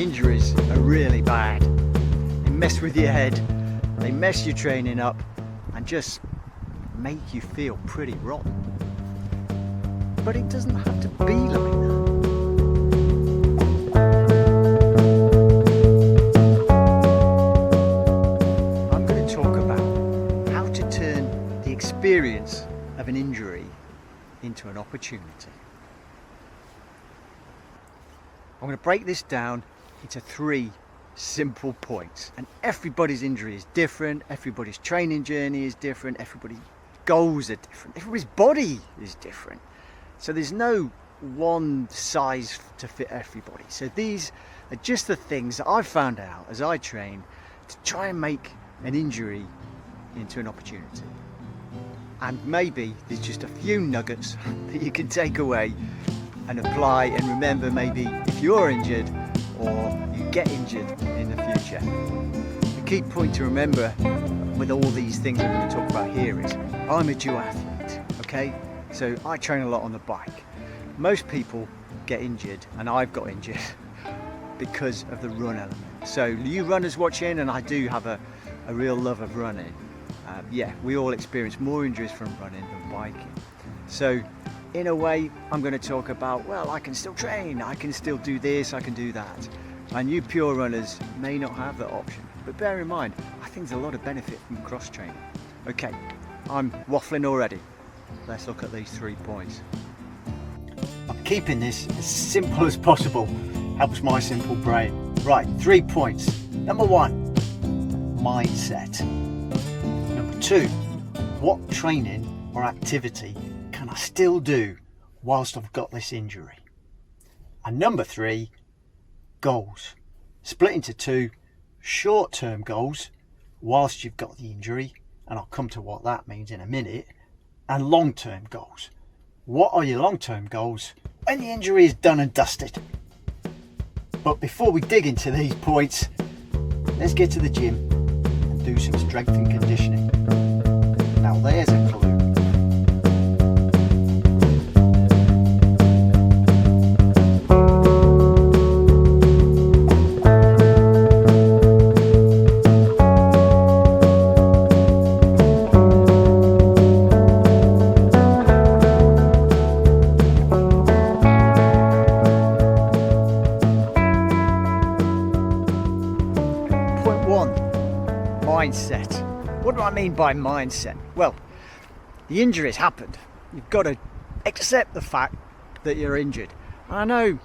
Injuries are really bad. They mess with your head, they mess your training up and just make you feel pretty rotten. But it doesn't have to be like that. I'm going to talk about how to turn the experience of an injury into an opportunity. I'm going to break this down into 3 simple points, and everybody's injury is different, everybody's training journey is different, everybody's goals are different, everybody's body is different, so there's no one size to fit everybody. So these are just the things that I've found out as I train to try and make an injury into an opportunity. And maybe there's just a few nuggets that you can take away and apply and remember, maybe if you're injured or you get injured in the future. The key point to remember with all these things I'm going to talk about here is I'm a duathlete, okay? So I train a lot on the bike. Most people get injured, and I've got injured because of the run element. So you runners watching, and I do have a real love of running, yeah, we all experience more injuries from running than biking. So in a way, I'm going to talk about, well, I can still train, I can still do this, I can do that. And you pure runners may not have that option, but bear in mind, I think there's a lot of benefit from cross training. Okay, I'm waffling already. Let's look at these 3 points. I'm keeping this as simple as possible, helps my simple brain. Right, 3 points. Number 1, mindset. Number 2, what training or activity can I still do whilst I've got this injury? And number 3, goals. Split into 2, short-term goals whilst you've got the injury, and I'll come to what that means in a minute, and long-term goals. What are your long-term goals when the injury is done and dusted? But before we dig into these points, let's get to the gym and do some strength and conditioning. Now there's a clue. Mindset. What do I mean by mindset? Well, the injury has happened. You've got to accept the fact that you're injured. And I know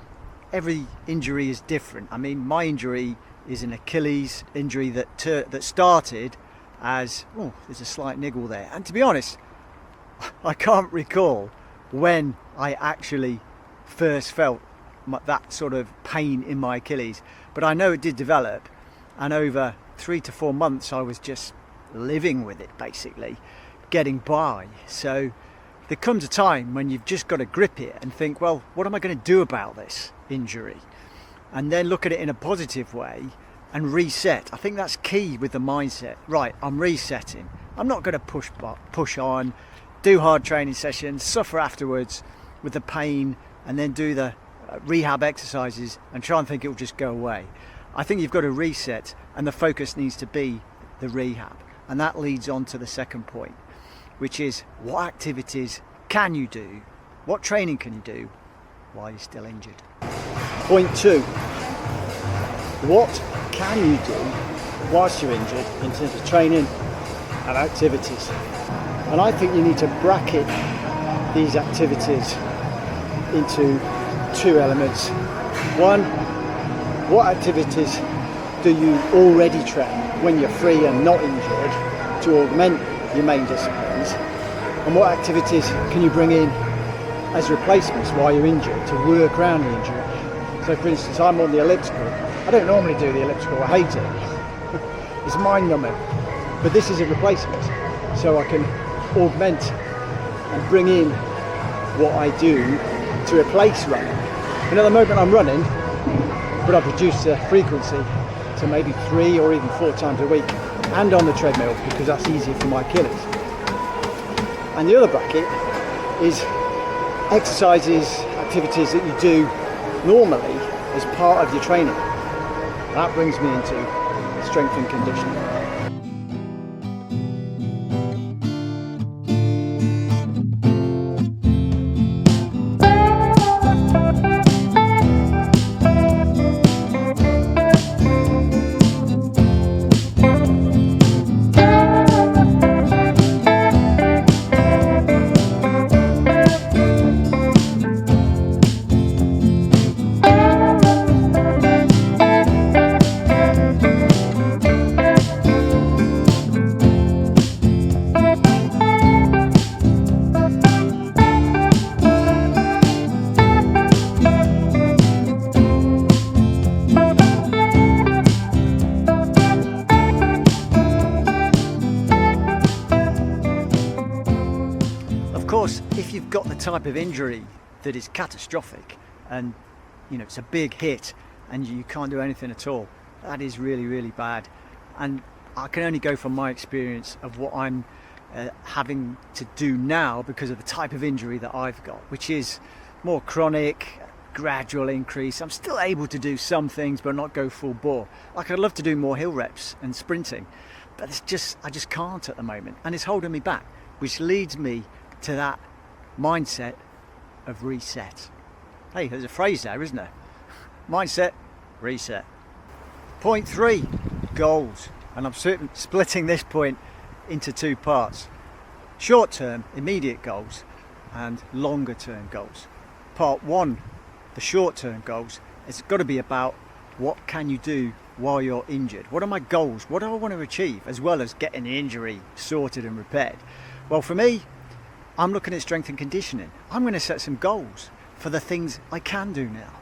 every injury is different. I mean, my injury is an Achilles injury that started as, oh, there's a slight niggle there. And to be honest, I can't recall when I actually first felt that sort of pain in my Achilles. But I know it did develop, and over 3 to 4 months I was just living with it, basically getting by. So there comes a time when you've just got to grip it and think, well, what am I going to do about this injury? And then look at it in a positive way and reset. I think that's key with the mindset. Right, I'm resetting. I'm not going to push on, do hard training sessions, suffer afterwards with the pain, and then do the rehab exercises and try and think it'll just go away. I think you've got to reset, and the focus needs to be the rehab. And that leads on to the second point, which is what activities can you do, what training can you do while you're still injured? Point 2, what can you do whilst you're injured in terms of training and activities? And I think you need to bracket these activities into 2 elements. One, what activities do you already train when you're free and not injured to augment your main disciplines? And what activities can you bring in as replacements while you're injured to work around the injury? So for instance, I'm on the elliptical. I don't normally do the elliptical, I hate it. It's mind numbing. But this is a replacement. So I can augment and bring in what I do to replace running. And at the moment I'm running, but I've reduced the frequency to maybe 3 or even 4 times a week, and on the treadmill because that's easier for my Achilles. And the other bracket is exercises, activities that you do normally as part of your training. That brings me into strength and conditioning. Of course, if you've got the type of injury that is catastrophic and it's a big hit and you can't do anything at all, that is really, really bad. And I can only go from my experience of what I'm having to do now because of the type of injury that I've got, which is more chronic, gradual increase. I'm still able to do some things but not go full bore. Like, I'd love to do more hill reps and sprinting, but I just can't at the moment, and it's holding me back, which leads me to that mindset of reset. Hey, there's a phrase there, isn't there? Mindset, reset. Point 3, goals. And I'm splitting this point into 2 parts. Short-term, immediate goals, and longer-term goals. Part 1, the short-term goals, it's got to be about what can you do while you're injured. What are my goals? What do I want to achieve, as well as getting the injury sorted and repaired? Well, for me, I'm looking at strength and conditioning. I'm going to set some goals for the things I can do now.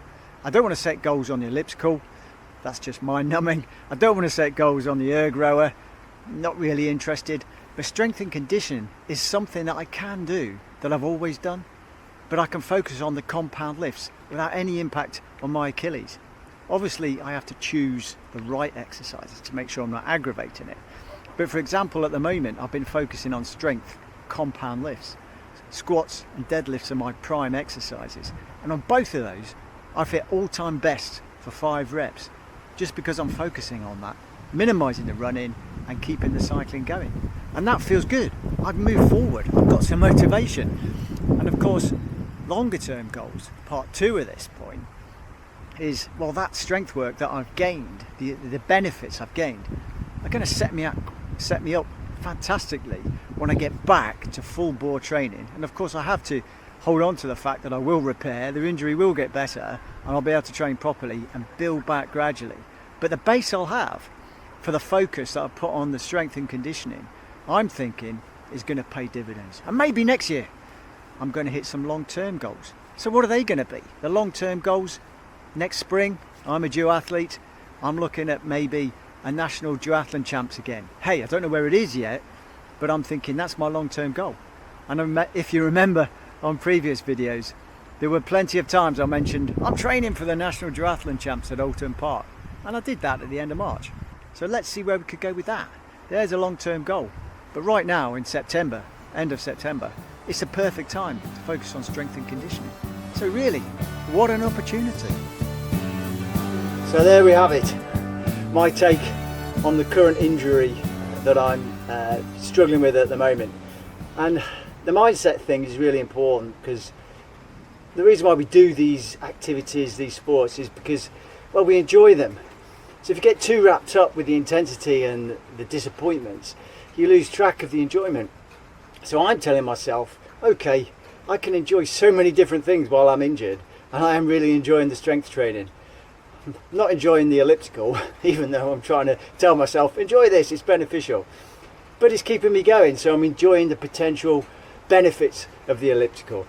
I don't want to set goals on the elliptical. That's just mind numbing. I don't want to set goals on the erg rower. Not really interested. But strength and conditioning is something that I can do, that I've always done. But I can focus on the compound lifts without any impact on my Achilles. Obviously, I have to choose the right exercises to make sure I'm not aggravating it. But for example, at the moment, I've been focusing on strength, compound lifts. Squats and deadlifts are my prime exercises, and on both of those I've hit all-time best for 5 reps, just because I'm focusing on that, minimising the running and keeping the cycling going, and that feels good. I've moved forward, I've got some motivation. And of course, longer term goals, part 2 of this point, is, well, that strength work that I've gained, the benefits I've gained, are going to set me up fantastically when I get back to full bore training. And of course, I have to hold on to the fact that I will repair, the injury will get better, and I'll be able to train properly and build back gradually. But the base I'll have for the focus that I put on the strength and conditioning, I'm thinking is going to pay dividends. And maybe next year I'm going to hit some long-term goals. So what are they going to be? The long-term goals, next spring, I'm a duathlete. I'm looking at maybe a national duathlon champs again. Hey, I don't know where it is yet, but I'm thinking that's my long-term goal. And if you remember on previous videos, there were plenty of times I mentioned I'm training for the national duathlon champs at Oulton Park, and I did that at the end of March. So let's see where we could go with that. There's a long-term goal. But right now in September, end of September, it's a perfect time to focus on strength and conditioning. So really, what an opportunity. So there we have it. My take on the current injury that I'm struggling with at the moment. And the mindset thing is really important, because the reason why we do these activities, these sports, is because, well, we enjoy them. So if you get too wrapped up with the intensity and the disappointments, you lose track of the enjoyment. So I'm telling myself, okay, I can enjoy so many different things while I'm injured, and I am really enjoying the strength training. I'm not enjoying the elliptical, even though I'm trying to tell myself, enjoy this, it's beneficial. But it's keeping me going, so I'm enjoying the potential benefits of the elliptical.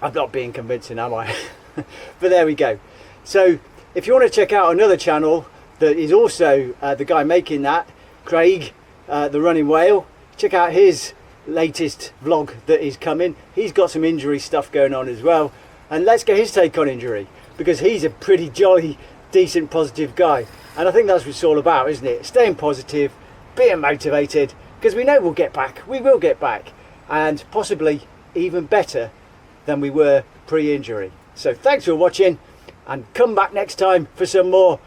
I'm not being convincing, am I? But there we go. So if you want to check out another channel that is also the guy making that, Craig, the Running Whale, check out his latest vlog that is coming. He's got some injury stuff going on as well, and let's get his take on injury, because he's a pretty jolly, decent, positive guy. And I think that's what it's all about, isn't it? Staying positive, being motivated, because we know we'll get back. We will get back, and possibly even better than we were pre-injury. So thanks for watching, and come back next time for some more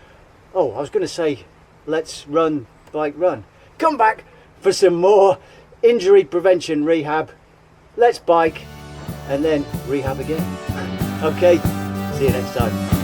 Oh, I was going to say, let's run, bike, run. Come back for some more injury prevention rehab. Let's bike and then rehab again. Okay, see you next time.